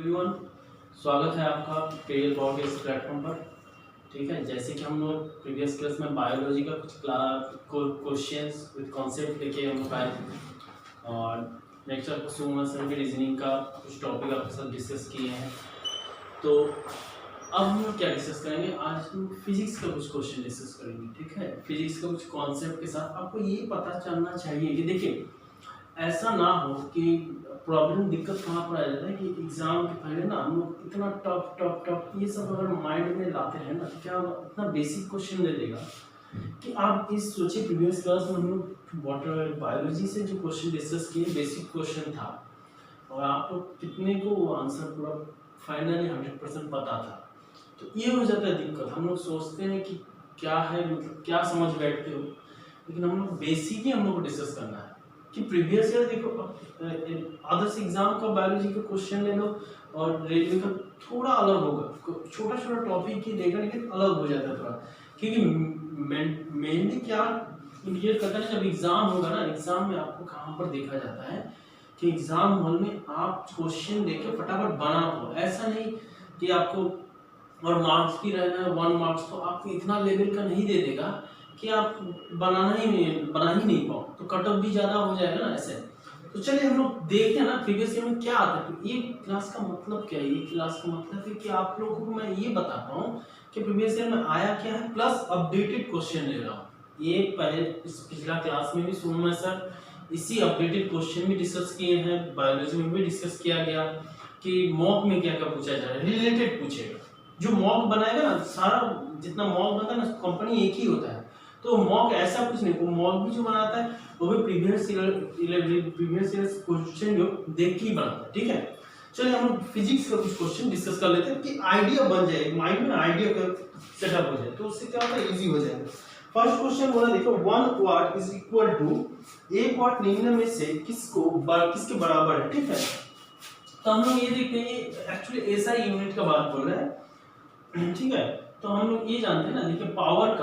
Everyone, स्वागत है आपका करियर बॉर्ड के इस प्लेटफॉर्म पर। ठीक है, जैसे कि हम लोग प्रीवियस क्लास में बायोलॉजी का कुछ क्वेश्चंस विद कॉन्सेप्ट लेके हम लोग आए थे और नेक्स्ट आपको सुमन सर की रीजनिंग का कुछ टॉपिक आपके साथ डिस्कस किए हैं। तो अब हम लोग क्या डिस्कस करेंगे, आज हम फिजिक्स का कुछ क्वेश्चन डिस्कस करेंगे। ठीक है, फिजिक्स का कुछ कॉन्सेप्ट के साथ आपको ये पता चलना चाहिए कि देखिए ऐसा ना हो कि प्रॉब्लम दिक्कत कहाँ पर आ जाता है कि एग्जाम के पहले ना हम लोग इतना टफ टफ टफ ये सब अगर माइंड में लाते हैं ना, क्या इतना बेसिक क्वेश्चन दे देगा कि आप इस सोचिए प्रीवियस क्लास में हम लोग वाटर बायोलॉजी से जो क्वेश्चन डिस्कस किए बेसिक क्वेश्चन था और आप लोग कितने को वो आंसर पूरा फाइनली 100% पता था। तो ये हो जाता है दिक्कत, हम लोग सोचते हैं कि क्या है, मतलब क्या समझ बैठते हो, लेकिन हम लोग बेसिक ही हम लोग को डिस्कस करना है कि प्रीवियस ईयर देखो आदर्श एग्जाम का बायोलॉजी का क्वेश्चन ले लो और रेलवे का थोड़ा अलग होगा, छोटा छोटा टॉपिक ही देगा लेकिन अलग हो जाता है थोड़ा, क्योंकि मेनली क्या क्लियर करता है जब एग्जाम होगा ना, एग्जाम में आपको कहाँ पर देखा जाता है कि एग्जाम हॉल में आप क्वेश्चन देके फटाफट बना हो, ऐसा नहीं कि आपको और मार्क्स भी रहना है 1 मार्क्स, तो आपको इतना लेवल का नहीं दे देगा कि आप बना ही नहीं पाओ, तो कट ऑफ भी ज़्यादा हो जाएगा ना ऐसे। तो चलिए हम लोग देखते हैं ना प्रीवियस ईयर में क्या आता है। तो ये क्लास का मतलब क्या है, ये क्लास का मतलब है कि आप लोगों को मैं ये बताता हूँ कि प्रीवियस ईयर में आया क्या है, प्लस अपडेटेड क्वेश्चन ले रहा हूँ। ये पहले पिछला क्लास में भी सुना सर इसी अपडेटेड क्वेश्चन भी डिस्कस किए हैं, बायोलॉजी में भी डिस्कस किया गया कि मॉक में क्या क्या पूछा जा रहा है, रिलेटेड पूछेगा। जो मॉक बनाएगा ना, सारा जितना मॉक बनता है ना कंपनी एक ही होता है, तो मॉक ऐसा कुछ नहीं, वो मॉक भी जो बनाता है वो भी प्रीवियस ईयर क्वेश्चन जो देख के ही बनाता है। ठीक है, चलिए हम लोग फिजिक्स का कुछ क्वेश्चन डिस्कस कर लेते हैं कि आइडिया बन जाए, माइंड में आइडिया का सेटअप हो जाए, तो उससे क्या होता है इजी हो जाएगा। फर्स्ट क्वेश्चन बोला देखो 1 वाट इज इक्वल टू 1 वाट निम्न में से किसके बराबर है। ठीक है, तो हम लोग ये देखते हैं एक्चुअली ऐसा यूनिट का बात बोल रहा है। ठीक है, तो हम लोग ये जानते हैं ना, देखिए पावर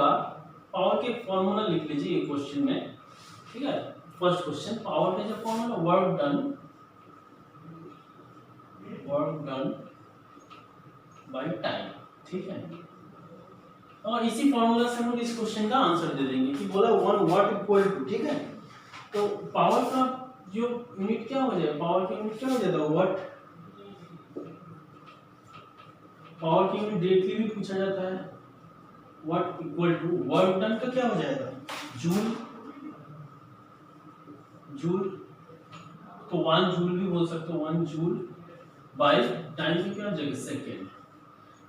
के फॉर्मूला लिख लीजिए ये क्वेश्चन में। ठीक है, फर्स्ट क्वेश्चन पावर का जो formula work done by time. ठीक है, और इसी फॉर्मूला से हम लोग इस क्वेश्चन का आंसर दे देंगे कि बोला 1 वाट इक्वल टू। ठीक है, तो पावर का जो यूनिट क्या हो जाएगा, पावर की यूनिट क्या हो जाता है वाट। पावर की यूनिट डायरेक्टली भी पूछा जाता है, वाट इक्वल टू वर्क डन का क्या हो जाएगा जूल। तो 1 जूल भी बोल सकते हो, 1 जूल बाय टाइम की क्या जगह सेकेंड,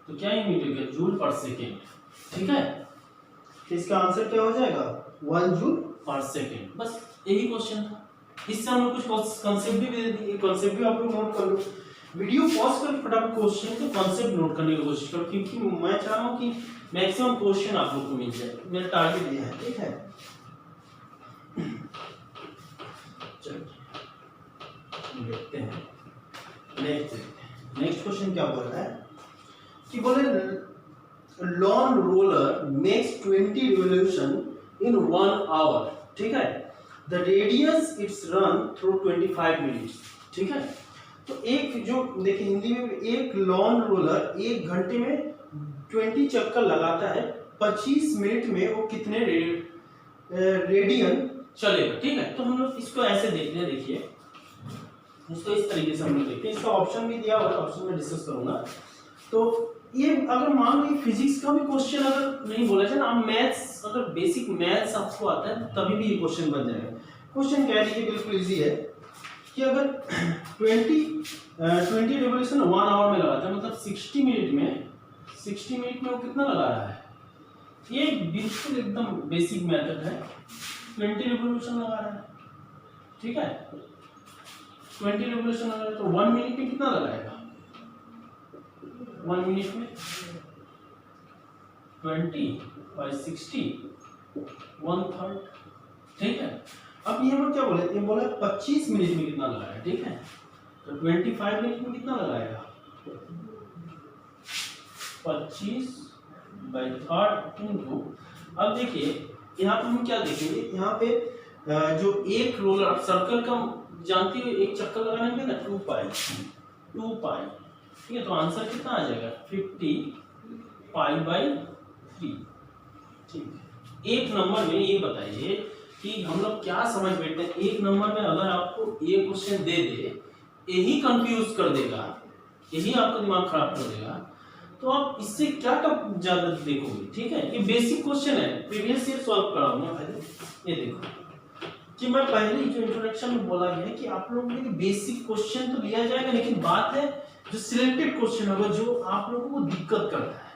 तो क्या यूनिट हो गया जूल पर सेकेंड। ठीक है, तो इसका आंसर क्या हो जाएगा 1 जूल पर सेकेंड। बस यही क्वेश्चन था, इससे हम लोग कुछ कंसेप्ट भी दे दिए, कंसेप्ट भी आप लोग नोट कर लो। वीडियो पॉज कर फटाफट क्वेश्चन के कंसेप्ट नोट करने की कोशिश करो, क्योंकि मैं चाह रहा हूँ कि मैक्सिमम क्वेश्चन आप लोग को मिल जाए, मेरा टारगेट ये है। ठीक है, चलिए देखते हैं नेक्स्ट क्वेश्चन क्या बोल रहा है कि बोले lawn roller makes 20 revolution in 1 hour. ठीक है, the radius its run through 25 minutes. ठीक है, तो एक जो देखिए हिंदी में एक लॉन रोलर 1 घंटे में 20 चक्कर लगाता है, 25 मिनट में वो कितने रेडियन चलेगा। ठीक है, तो हम लोग इसको ऐसे देखते हैं, देखिए इसको इस तरीके से हम लोग देखते हैं, इसका ऑप्शन भी दिया हुआ है, ऑप्शन में डिस्कस करूंगा। तो ये अगर मान लो फिजिक्स का भी क्वेश्चन अगर नहीं बोला जाए ना, आप मैथ्स अगर बेसिक मैथ्स आपको आता है तभी भी ये क्वेश्चन बन जाएगा। क्वेश्चन कह रही है बिल्कुल इजी है कि अगर 20 रिवॉल्यूशन 1 आवर में लगाता है, मतलब 60 मिनट में वो कितना लगा रहा है, ये बिल्कुल एकदम बेसिक मेथड है। 20 रिवॉल्यूशन लगा रहा है। ठीक है, 20 रिवॉल्यूशन लगा रहा है, तो 1 मिनट में कितना लगाएगा, 1 मिनट में 20 by 60 1/3। ठीक है, अब ये क्या बोले, ये बोला 25 मिनट में कितना लगाएगा। ठीक है, तो 25 मिनट में कितना लगाएगा 25 by 3 into। अब देखिए यहाँ पे हम क्या देखेंगे, यहाँ पे जो एक रोलर सर्कल का जानती हो, एक चक्कर लगाने में ना 2 पाई ठीक है, तो आंसर कितना आ जाएगा 50π/3। ठीक, एक नंबर में ये बताइए कि हम लोग क्या समझ बैठते हैं, एक नंबर में अगर आपको ये क्वेश्चन दे दे, यही कंफ्यूज कर देगा, यही आपका दिमाग खराब कर देगा, तो आप इससे क्या टफ ज्यादा देखोगे। ठीक है, ये बेसिक क्वेश्चन है, प्रीवियस ईयर सॉल्व कराऊंगा पहले। ये देखो कि मैं पहले जो इंट्रोडक्शन में बोला गया है कि आप लोगों के लिए बेसिक क्वेश्चन तो लिया जाएगा, लेकिन बात है जो सिलेक्टेड क्वेश्चन होगा जो आप लोगों को दिक्कत करता है,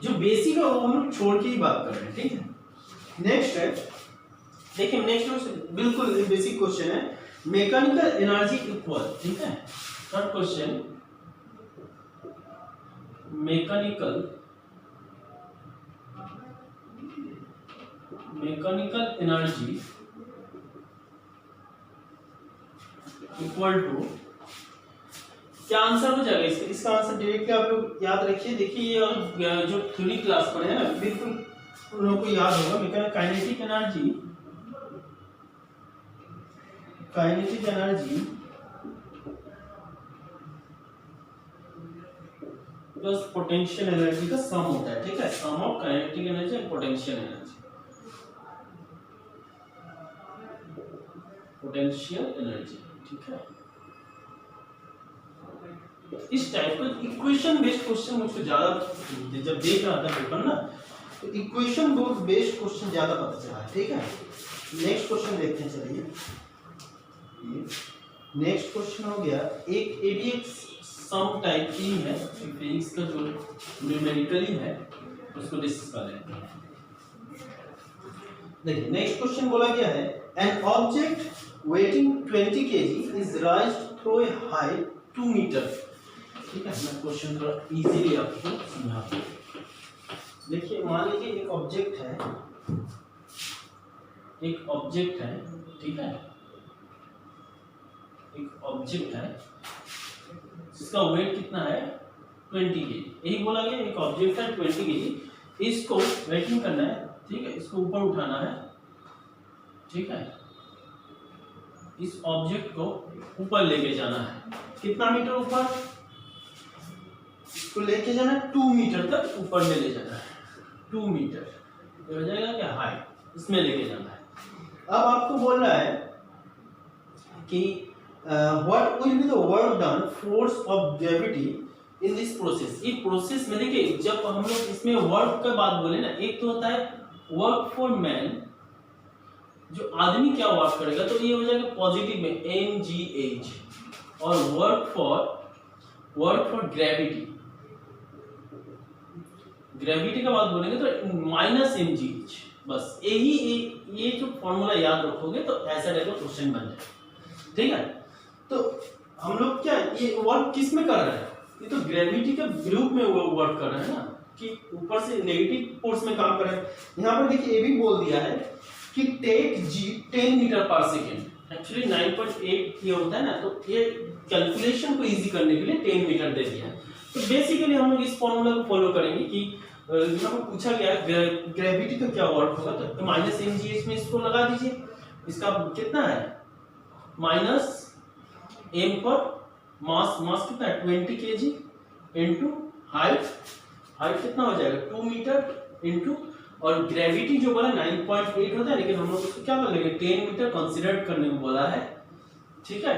जो बेसिक है वो हम लोग छोड़ के ही बात कर रहे हैं। ठीक है, नेक्स्ट है, देखिए नेक्स्ट बिल्कुल बेसिक क्वेश्चन है, मैकेनिकल एनर्जी इक्वल। ठीक है, third question, mechanical energy equal to, क्या आंसर हो जाएगा इसका? इसका आंसर डायरेक्टली आप लोग याद रखिए। देखिए ये जो थ्योरी क्लास पढ़े हैं ना, बिल्कुल उन लोगों को याद होगा। Kinetic energy plus potential energy का सम होता है। ठीक है, sum of kinetic energy and potential energy, ठीक है। इस टाइप का इक्वेशन बेस्ड क्वेश्चन मुझको ज्यादा, जब देख रहा था पेपर ना, तो इक्वेशन बेस्ड क्वेश्चन ज्यादा पता चला है। ठीक है, नेक्स्ट क्वेश्चन देखते हैं। चलिए, नेक्स्ट क्वेश्चन हो गया एक एडीएक्स सम टाइप की है, फिजिक्स का जो न्यूमेरिकली है उसको डिस्कस कर लेते हैं। देखिए नेक्स्ट क्वेश्चन बोला गया है, an object weighing 20 kg is raised through a height 2 meter। ठीक है, मैं क्वेश्चन थोड़ा इजीली आपको समझाता हूं। देखिए मान लीजिए एक ऑब्जेक्ट है, ठीक है, एक ऑब्जेक्ट है जिसका वेट कितना है 20 kg। यही बोला गया, एक ऑब्जेक्ट है 20 kg, इसको वेटिंग करना है। ठीक है, इसको ऊपर उठाना है। ठीक है, इस ऑब्जेक्ट को ऊपर लेके जाना है। कितना मीटर ऊपर? इसको लेके जाना है 2 मीटर तक ऊपर में ले जाना है। 2 मीटर हो जाएगा क्या हाइट, इसमें लेके जाना है। अब आपको बोल रहा है कि what will be the work done, force of gravity in this process. ये प्रोसेस में देखिए, जब हम लोग इसमें वर्क का बात बोले ना, एक तो होता है वर्क फॉर मैन, जो आदमी क्या वर्क करेगा, तो ये हो जाएगा पॉजिटिव में mgh, और वर्क फॉर ग्रेविटी का बात बोलेंगे तो -mgh। बस यही ये जो फॉर्मूला याद रखोगे तो ऐसा टाइप का क्वेश्चन बन जाएगा। ठीक है, तो हम लोग क्या ये वर्क किस में कर रहे हैं, ये तो ग्रेविटी के ग्रुप में वर्क कर रहे हैं ना, कि ऊपर से नेगेटिव फोर्स में काम कर रहे हैं। यहाँ पर देखिए ये भी बोल दिया है कि टेक g 10 मीटर पर सेकेंड। एक्चुअली 9.8 ये होता है ना, तो ये कैलकुलेशन को इजी करने के लिए 10 मीटर दे दिया है। तो बेसिकली हम लोग इस फॉर्मूला को फॉलो करेंगे कि यहाँ पर पूछा गया ग्रेविटी का क्या वर्क होगा, तो -mgh में इसको लगा दीजिए। इसका कितना है -m पर मास कितना है 20 kg इनटू हाइट कितना हो जाएगा 2 मीटर इनटू, और ग्रेविटी जो बोला 9.8 होता है, लेकिन हम लोग उसको क्या कर लेंगे 10 मीटर कंसीडर करने को बोला है। ठीक है,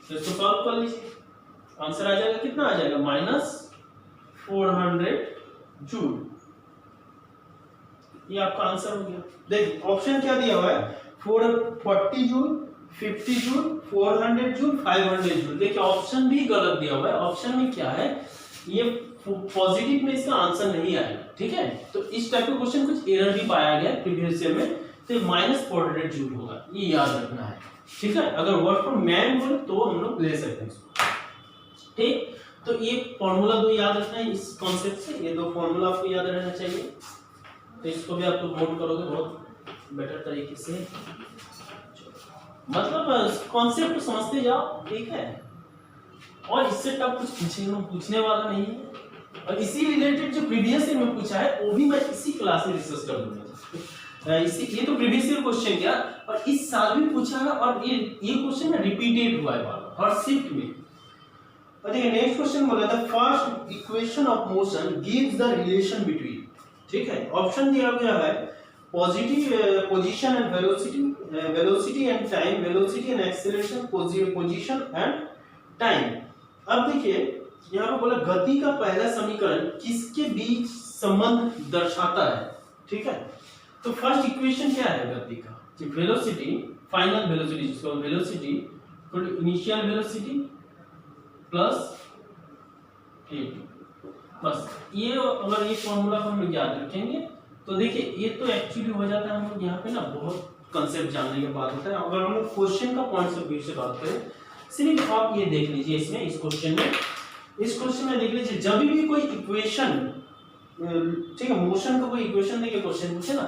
तो इसको सॉल्व कर लीजिए, आंसर आ जाएगा कितना आ जाएगा -400 जूल। ये आपका आंसर हो गया। देखिए ऑप्शन क्या दिया हुआ है, 440 जूल, 50 जूल, 400 जूल, 500 जूल। देखिए ऑप्शन भी गलत दिया हुआ है। ऑप्शन में क्या है, ये पॉजिटिव में इसका आंसर नहीं आएगा। ठीक है, तो इस टाइप का क्वेश्चन कुछ एरर भी पाया गया प्रीवियस ईयर में, तो -400 जूल होगा, ये याद रखना है। ठीक है, अगर वर्क फ्रॉम मैन बोले तो हम लोग ले सकते हैं इसको। ठीक, तो ये फॉर्मूला 2 याद रखना है इस कॉन्सेप्ट से, ये 2 फॉर्मूला आपको याद रहना चाहिए। तो इसको भी आप लोग नोट करोगे बहुत बेटर तरीके से, मतलब कॉन्सेप्ट समझते जाओ। ठीक है, और इससे टफ कुछ पूछने वाला नहीं है, और इसी रिलेटेड जो प्रीवियस ईयर में पूछा है वो भी मैं इसी क्लास में डिस्कस कर दूंगा। ये तो प्रीवियस ईयर क्वेश्चन गया, और इस साल भी पूछा है, और ये क्वेश्चन रिपीटेड हुआ है हर शिफ्ट में। और देखिए नेक्स्ट क्वेश्चन बोला था first equation of motion gives the relation between, ठीक है। ऑप्शन दिया गया है positive position and velocity, velocity and time, velocity and acceleration, position and time. अब देखिए यहाँ पे बोला गति का पहला समीकरण किसके बीच संबंध दर्शाता है, ठीक है। तो फर्स्ट इक्वेशन क्या है गति का, वेलोसिटी, फाइनल वेलोसिटी जिसको velocity initial velocity plus a2, बस ये अगर ये फॉर्मूला हम याद रखेंगे तो देखिए ये तो एक्चुअली हो जाता है। हम लोग यहाँ पे ना बहुत कंसेप्ट जानने के बाद होता है। अगर हम लोग क्वेश्चन का पॉइंट ऑफ व्यू से बात करें, सिर्फ आप ये देख लीजिए इसमें, इस क्वेश्चन में देख लीजिए जब भी कोई इक्वेशन, ठीक है, मोशन का कोई इक्वेशन देके क्वेश्चन पूछे ना,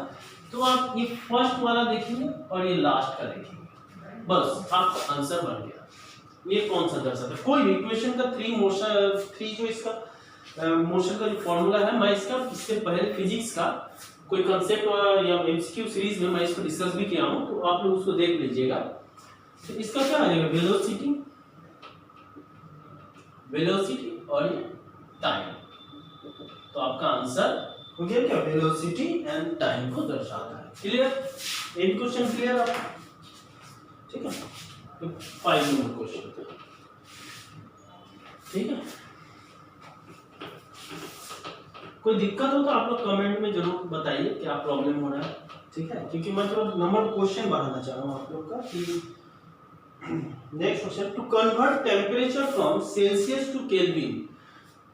तो आप ये फर्स्ट वाला देखेंगे और ये लास्ट का देखेंगे, बस आपका आंसर बन गया। ये कौन सा दर्शाता है, कोई भी इक्वेशन का थ्री जो इसका मोशन का जो फॉर्मूला है, मैं इससे पहले फिजिक्स का कोई कंसेप्ट या एमसीक्यू सीरीज में मैं इसको डिस्कस भी किया हूं, तो आप लोग उसको देख लीजिएगा। तो इसका क्या आ जाएगा, वेलोसिटी और ये टाइम। तो आपका आंसर हो गया क्या, वेलोसिटी एंड टाइम को दर्शाता है। क्लियर, एक क्वेश्चन क्लियर आपका, ठीक है। तो 5 नंबर क्वेश्चन, ठीक है। कोई दिक्कत हो तो आप लोग कमेंट में जरूर बताइए क्या प्रॉब्लम हो रहा है, ठीक है, क्योंकि मैं थोड़ा नंबर क्वेश्चन बढ़ाना चाह रहा हूँ आप लोग का। कि next question, to convert temperature from Celsius to Kelvin,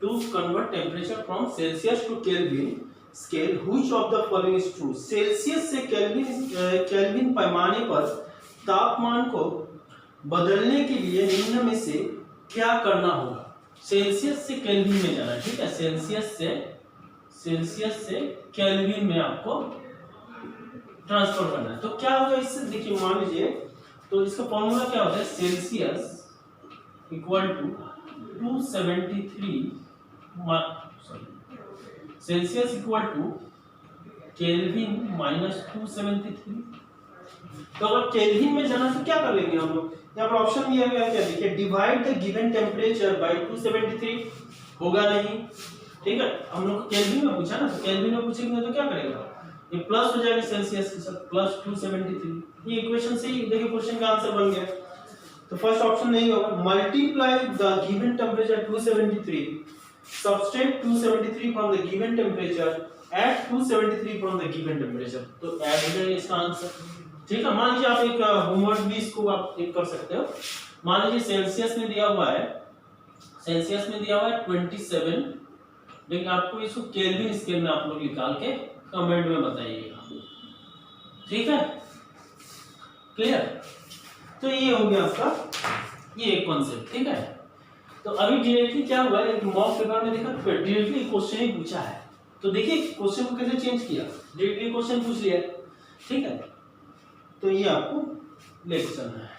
to convert temperature from Celsius to Kelvin scale which of the following is true. Celsius से केल्विन पैमाने पर तापमान को बदलने के लिए निम्न में से क्या करना होगा। सेल्सियस से केल्विन में जाना है, ठीक है, सेल्सियस से केल्विन में आपको ट्रांसफर करना है। तो क्या होगा इससे, देखिए मान लीजिए, तो इसका फॉर्मूला क्या होता है, Celsius equal to 273, Celsius equal to Kelvin minus 273। तो अगर केल्विन में जाना तो क्या कर लेंगे हम लोग, यहाँ पर ऑप्शन दिया गया है क्या, देखिए divide the given temperature by 273, होगा नहीं, ठीक है। हम लोग केल्विन में पूछा ना, तो केल्विन में पूछेंगे तो क्या करेगा, ये प्लस हो जाएगा सेल्सियस के साथ, प्लस 273। ये इक्वेशन से ही देखिए क्वेश्चन का आंसर बन गया। तो फर्स्ट ऑप्शन नहीं होगा, multiply the given temperature 273, subtract 273 from the given temperature, add 273 from the given temperature, तो ऐड हो जाएगा इसका आंसर, ठीक है। मान लीजिए आप एक होमवर्क भी इसको आप एक कर सकते हो। मान लीजिए सेल्सियस में दिया हुआ है, सेल्सियस में दिया हुआ है 27, लेकिन आपको इसको केल्विन स्केल में आप लोग निकाल के कमेंट में बताइएगा, ठीक है, क्लियर। तो ये हो गया आपका ये एक कॉन्सेप्ट, ठीक है। तो अभी डायरेक्टली क्या हुआ, एक मॉक पेपर में देखा डायरेक्टली क्वेश्चन ही पूछा है, तो देखिए क्वेश्चन को कैसे चेंज किया, डायरेक्टली क्वेश्चन पूछ लिया, ठीक है। तो ये आपको लेके चलना है।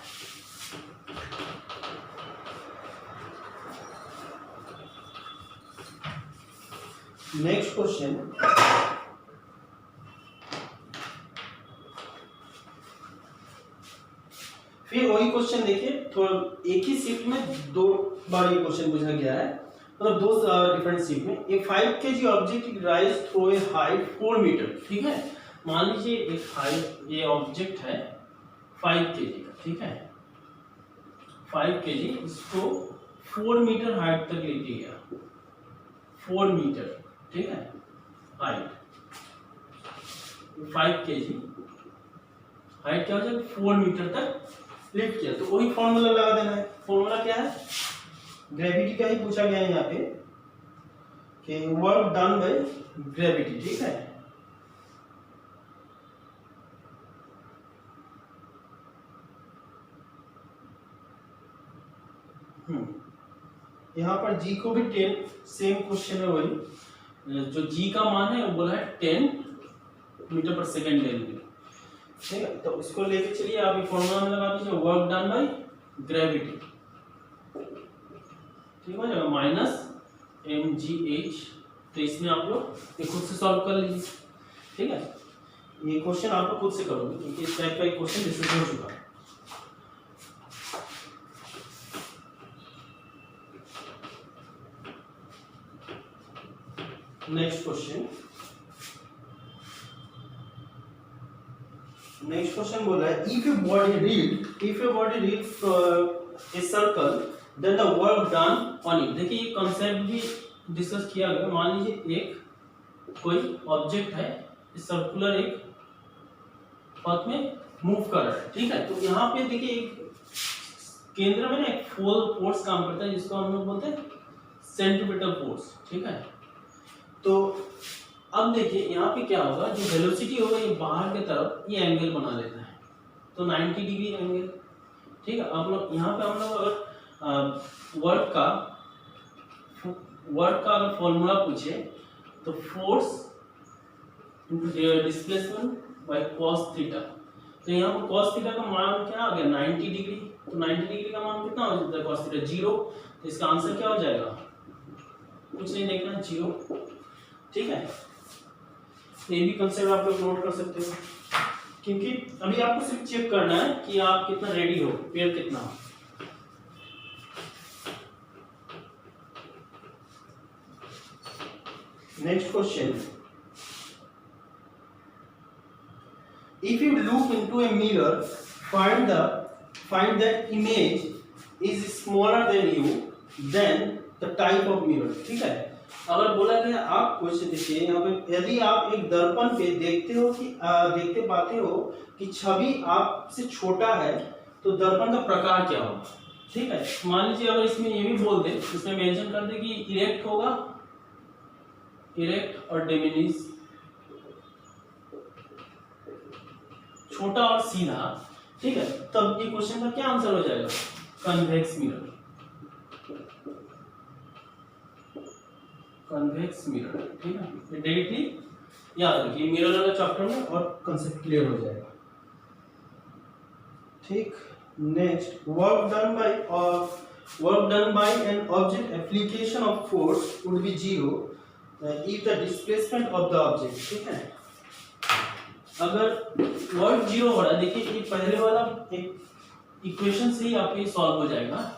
नेक्स्ट क्वेश्चन, फिर वही क्वेश्चन देखिए, थोड़ा एक ही शिफ्ट में 2 बार ये क्वेश्चन पूछा गया है, मतलब 2 डिफरेंट शिफ्ट में। A 5 kg object rise through a height 4 metre, ठीक है। मान लीजिए एक हाइट, ये ऑब्जेक्ट है 5 kg का, ठीक है, 5 kg, इसको 4 मीटर हाइट तक लेके गया, 4 मीटर, ठीक है, हाइट 5 kg, हाइट क्या हो जाएगा 4 मीटर तक लिफ्ट किया। तो वही फॉर्मूला लगा देना है। फॉर्मूला क्या है, ग्रेविटी का ही पूछा गया है यहाँ पे कि वर्क डन बाय ग्रेविटी, ठीक है। यहाँ पर जी को भी 10, सेम क्वेश्चन है वही, जो जी का मान है वो बोला है 10 मीटर पर सेकेंड ले लेंगे, ठीक है। तो इसको लेके चलिए आप ये फॉर्मूला में लगा दीजिए, वर्क डन बाय ग्रेविटी, ठीक हो जाएगा, माइनस mgh। तो इसमें आप लोग ये खुद से सॉल्व कर लीजिए, ठीक है। ये क्वेश्चन आप लोग खुद से करोगे क्योंकि इस टाइप का एक क्वेश्चन डिस्कस हो चुका है। नेक्स्ट क्वेश्चन बोला है if a body read a circle then the work done on it. देखिए ये कॉन्सेप्ट भी डिस्कस किया गया। मान लीजिए एक कोई ऑब्जेक्ट है सर्कुलर एक पथ में मूव कर रहा है, ठीक है। तो यहाँ पे देखिए एक केंद्र में ना एक फोर्स काम करता है जिसको हम लोग बोलते हैं सेंट्रीपिटल फोर्स, ठीक है। तो अब देखिए यहाँ पे क्या होगा, जो वेलोसिटी होगा ये बाहर की तरफ ये एंगल बना लेता है, तो 90 डिग्री एंगल, ठीक है। अब लोग यहाँ पे हम लोग अगर वर्क का अगर फॉर्मूला पूछे तो force into displacement bye cos theta. तो यहाँ पर cos थीटा का मान क्या आ गया 90 डिग्री। तो 90 डिग्री का मान कितना हो जाता है cos थीटा 0। तो इसका आंसर क्या हो जाएगा, कुछ नहीं देखना 0, ठीक है। ये भी कंसेप्ट आप लोग नोट कर सकते हो, क्योंकि अभी आपको सिर्फ चेक करना है कि आप कितना रेडी हो, पेयर कितना हो। Next question, if you look into a mirror, find that image is smaller than you, then the type of mirror, ठीक है। अगर बोला गया आप क्वेश्चन देखिए यहाँ पे, यदि आप एक दर्पण पे देखते पाते हो कि छवि आपसे छोटा है तो दर्पण का प्रकार क्या होगा, ठीक है। मान लीजिए अगर इसमें ये भी बोल दे, इसमें मेंशन कर दे कि इरेक्ट होगा, इरेक्ट और डिमिनिश, छोटा और सीधा, ठीक है। तब ये क्वेश्चन का क्या आंसर हो जाएगा, कन्वेक्स मिरर, कन्वेक्स मिरर, ठीक है। डायरेक्टली याद रखिए मिरर वाला चैप्टर में और कंसेप्ट क्लियर हो जाएगा, ठीक। Next, work done by an object application of force would be 0 if the displacement of the object, ठीक है। अगर वर्क 0 हो रहा है, देखिए ये पहले वाला एक इक्वेशन से ही आपके सॉल्व हो जाएगा।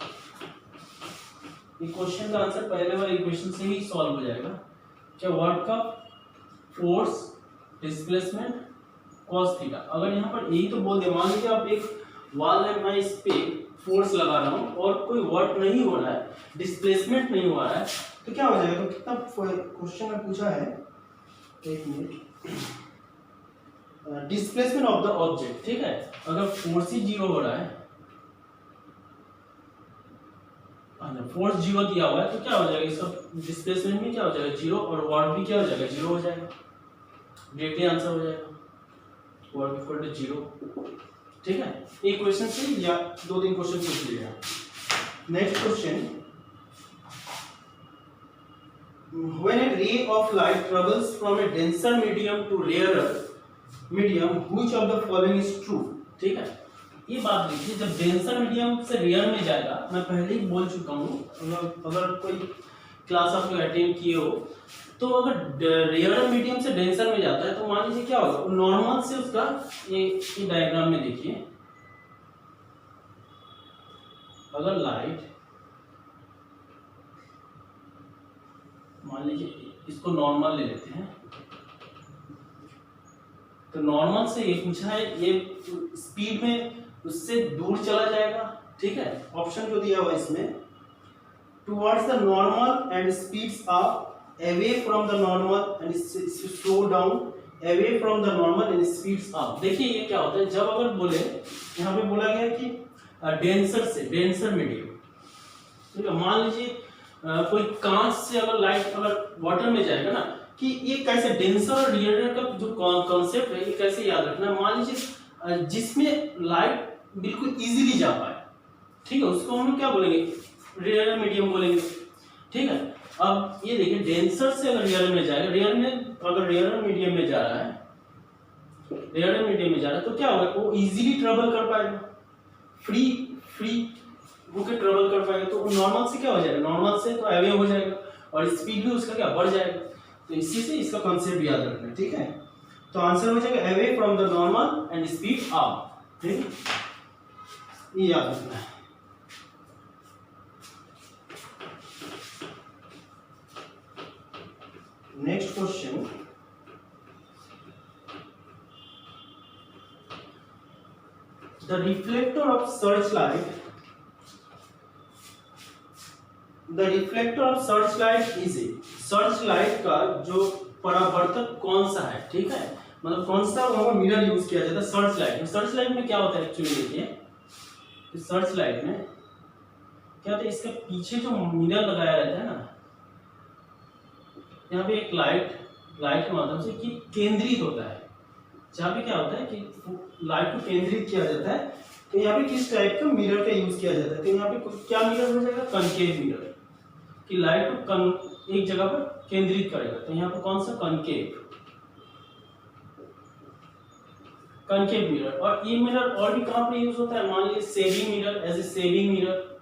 ये क्वेश्चन का आंसर पहले वाले इक्वेशन से ही सॉल्व हो जाएगा। क्या वर्क का फोर्स डिस्प्लेसमेंट cos थीटा, अगर यहाँ पर यही तो बोल दे, मान लीजिए आप एक वॉल है, मैं इस पे फोर्स लगा रहा हूँ और कोई वर्क नहीं हो रहा है, डिस्प्लेसमेंट नहीं हो रहा है, तो क्या हो जाएगा। तो कितना क्वेश्चन में पूछा है, एक minute, displacement of the object, ठीक है। अगर फोर्स ही 0 हो रहा है, फोर्स 0 दिया हुआ है, तो क्या हो जाएगा, इसका डिस्प्लेसमेंट भी क्या हो जाएगा 0 और वर्क भी क्या हो जाएगा 0 हो जाएगा, डायरेक्टली आंसर हो जाएगा वर्क इक्वल टू 0, ठीक है। एक क्वेश्चन से या 2-3 क्वेश्चन पूछ लीजिएगा। Next question, when a ray of light travels from a denser medium to rarer medium, which of the following is true, ठीक है। ये बात देखिए, जब डेंसर मीडियम से रेयर में जाएगा, मैं पहले ही बोल चुका हूँ, अगर कोई क्लास आप लोग अटेंड किए हो, तो अगर रेयर मीडियम से डेंसर में जाता है तो मान लीजिए क्या होगा, नॉर्मल से उसका ये डायग्राम में देखिए, अगर लाइट मान लीजिए इसको नॉर्मल ले लेते हैं, तो नॉर्मल से ये पूछा है, ये स्पीड में उससे दूर चला जाएगा, ठीक है। ऑप्शन जो दिया हुआ इसमें, towards the normal and speeds up, away from the normal and slow down, away from the normal and speeds up. देखिए ये क्या होता है, जब अगर बोले, यहाँ पे बोला गया कि डेंसर मीडियम, ठीक है। मान लीजिए कोई कांच से अगर लाइट अगर वाटर में जाएगा ना, कि ये कैसे डेंसर और रेयर का जो कॉन्सेप्ट है ये कैसे याद रखना, मान लीजिए जिसमें लाइट बिल्कुल इजीली जा पाए, ठीक है, उसको हम क्या बोलेंगे, रेयर मीडियम बोलेंगे, ठीक है। अब ये देखिए डेंसर से अगर रेयर में जाएगा, अगर रेयर मीडियम में जा रहा है, तो क्या होगा, वो इजीली ट्रेवल कर पाएगा, फ्री होकर ट्रेवल कर पाएगा। तो नॉर्मल से क्या हो जाएगा, नॉर्मल से तो अवे हो जाएगा और स्पीड भी उसका क्या बढ़ जाएगा। तो इसी से इसका कॉन्सेप्ट याद रखना है, ठीक है। तो आंसर हो जाएगा away from the normal and speed up, ठीक है, ये याद रखना है। Next question, the reflector of search light is a, search light का जो परावर्तक कौन सा है, ठीक है, मतलब कौन सा वहां मिरर यूज किया जाता है सर्च लाइट में। सर्च लाइट में क्या होता है एक्चुअली, देखिए सर्च लाइट में क्या होता है, इसके पीछे जो मिरर लगाया रहता है ना, यहाँ पे एक लाइट के माध्यम से कि केंद्रित होता है, जहाँ पे क्या होता है कि लाइट को केंद्रित किया जाता है, तो यहाँ पे किस टाइप का मिरर का यूज किया जाता है, तो यहाँ पे क्या मिरर हो जाएगा, कनकेव मिरर, कि लाइट को एक जगह पर केंद्रित करेगा, तो यहाँ पे कौन सा, कनकेव मिरर। और ये मिरर और भी कहाँ पे यूज होता है, मान लीजिए shaving mirror, as a shaving mirror,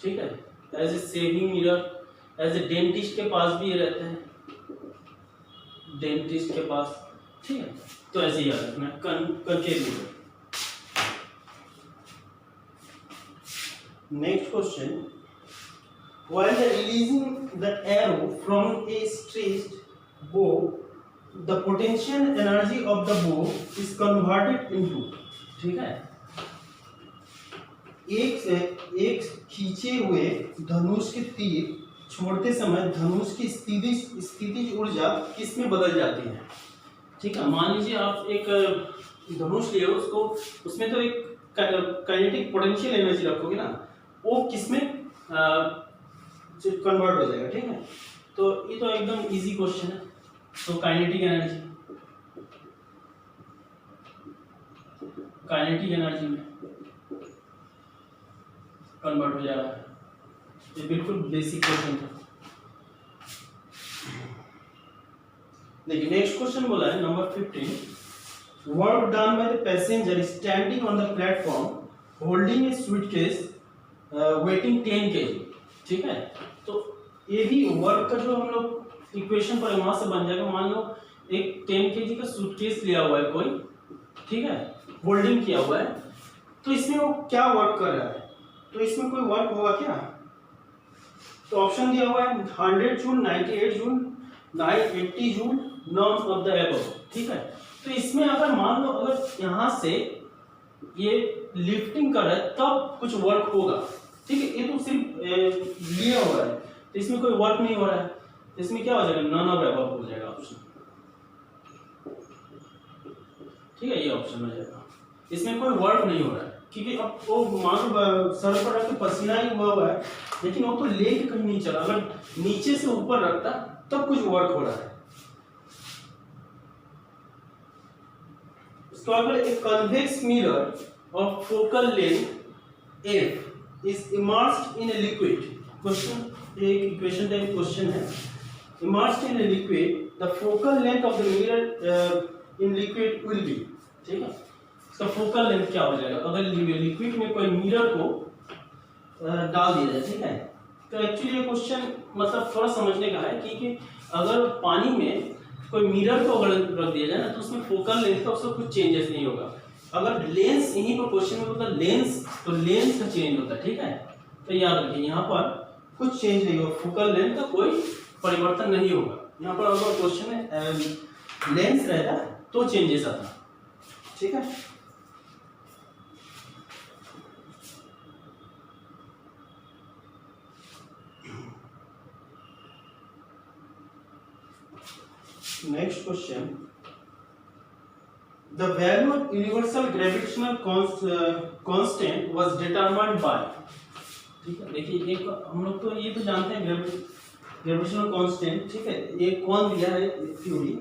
ठीक है, as a shaving mirror, as a dentist के पास भी ये रहते हैं, डेंटिस्ट के पास, ठीक है, तो ऐसे ही याद रखना concave mirror. Next question, while releasing the arrow from a stretched bow, the potential energy of the bow is converted into, ठीक है, एक खींचे हुए धनुष के तीर छोड़ते समय धनुष की स्थितिज ऊर्जा किस में बदल जाती है, ठीक है। मान लीजिए आप एक धनुष लिए, उसको उसमें तो एक काइनेटिक पोटेंशियल एनर्जी रखोगे ना, वो किस में कन्वर्ट हो जाएगा, ठीक है। तो ये तो एकदम इजी क्वेश्चन है, तो काइनेटिक एनर्जी में कन्वर्ट हो जा रहा है, ये बिल्कुल बेसिक क्वेश्चन था। देखिए नेक्स्ट क्वेश्चन बोला है number 15, work done by the passenger standing on the platform holding A suitcase waiting 10 kg, ठीक है। तो ये भी वर्क का जो हम लोग इक्वेशन पर वहां से बन जाएगा, मान लो एक 10 kg का सूटकेस लिया हुआ है कोई, ठीक है, होल्डिंग किया हुआ है, तो इसमें वो क्या वर्क कर रहा है, तो इसमें कोई वर्क होगा क्या, तो ऑप्शन दिया हुआ है 100 joule, 98 joule, 980 joule, none of the above, ठीक है। तो इसमें अगर मान लो अगर यहाँ से ये लिफ्टिंग कर रहा है तब कुछ वर्क होगा, ठीक है, ये तो सिर्फ लिया हुआ है, तो इसमें कोई वर्क नहीं हो रहा है, तो इसमें क्या हो जाएगा, नॉन ऑफ एबव हो जाएगा ऑप्शन, ठीक है, ये ऑप्शन हो जाएगा, इसमें कोई वर्क नहीं हो रहा है, क्योंकि अब वो मान लो सर पर रख के पसीना ही हुआ है, लेकिन वो तो लेके कहीं नहीं चला, अगर नीचे से ऊपर रखता तब कुछ वर्क हो रहा है। इसके बाद एक convex mirror of focal length f is immersed in a liquid, question एक इक्वेशन टाइप क्वेश्चन है, immersed in a liquid the focal length of the mirror in liquid will be, ठीक है। इसका फोकल लेंथ क्या हो जाएगा, अगर liquid में कोई मिरर को डाल दिया जाए, ठीक है। तो एक्चुअली ये क्वेश्चन मतलब थोड़ा समझने का है, क्योंकि अगर पानी में कोई मिरर को अगर रख दिया जाए ना, तो उसमें फोकल लेंथ का उसका कुछ चेंजेस नहीं होगा। अगर लेंस यहीं पर क्वेश्चन में होता लेंस, तो लेंस का चेंज होता है, ठीक है। तो याद रखिए यहाँ पर कुछ चेंज नहीं होगा, फोकल लेंथ का कोई परिवर्तन नहीं होगा। यहाँ पर अगर क्वेश्चन में लेंस रहता तो चेंजेस आता, ठीक है। Next question, the value of universal gravitational constant was determined by, ठीक है। देखिए एक हम लोग तो ये तो जानते हैं ग्रेविटेशनल कांस्टेंट, ठीक है, ये कौन दिया है थ्योरी,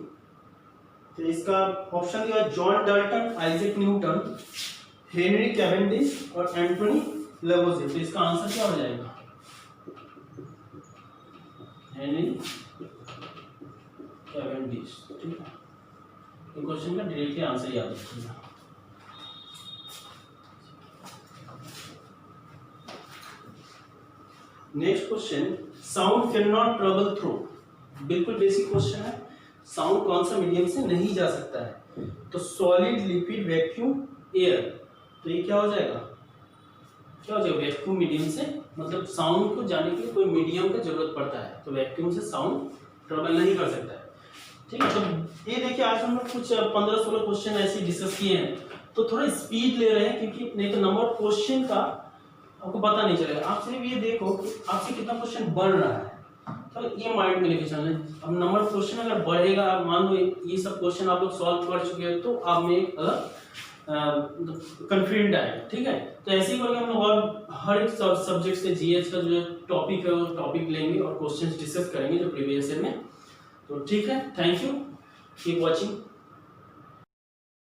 तो इसका ऑप्शन दिया John Dalton, Isaac Newton, Henry Cavendish और एंटोनी लेवोजियर। तो इसका आंसर क्या हो जाएगा, हेनरी कैवेंडिश, ठीक है। तो क्वेश्चन का डायरेक्टली आंसर याद रखिएगा। Next question, sound can not travel through, बिल्कुल बेसिक क्वेश्चन है, साउंड कौन सा मीडियम से नहीं जा सकता है, तो सॉलिड, लिक्विड, वैक्यूम, एयर। तो ये क्या हो जाएगा, क्या हो जाएगा, वैक्यूम मीडियम से, मतलब साउंड को जाने के लिए कोई मीडियम का जरूरत पड़ता है, तो वैक्यूम से साउंड ट्रबल नहीं कर सकता है। ठीक है, तो ये देखिए आज हम लोग कुछ 15-16 क्वेश्चन ऐसे डिस्कस किए हैं, तो थोड़ा स्पीड ले रहे हैं क्योंकि नहीं तो नंबर ऑफ क्वेश्चन का आपको पता नहीं चलेगा। आप सिर्फ ये देखो कि आपसे कितना क्वेश्चन बढ़ रहा है, तो ये माइंड में लेके चलना है। अब नंबर ऑफ क्वेश्चन अगर बढ़ेगा, आप मान लो ये सब क्वेश्चन आप लोग सॉल्व कर चुके हैं, तो आप में एक अलग कॉन्फिडेंट आएगा। ठीक है, तो ऐसे ही करके हम लोग और हर एक सब्जेक्ट से जीएस का जो टॉपिक है वो टॉपिक लेंगे और क्वेश्चंस डिस्कस करेंगे जो प्रीवियस ईयर में। तो ठीक है, थैंक यू, कीप वॉचिंग।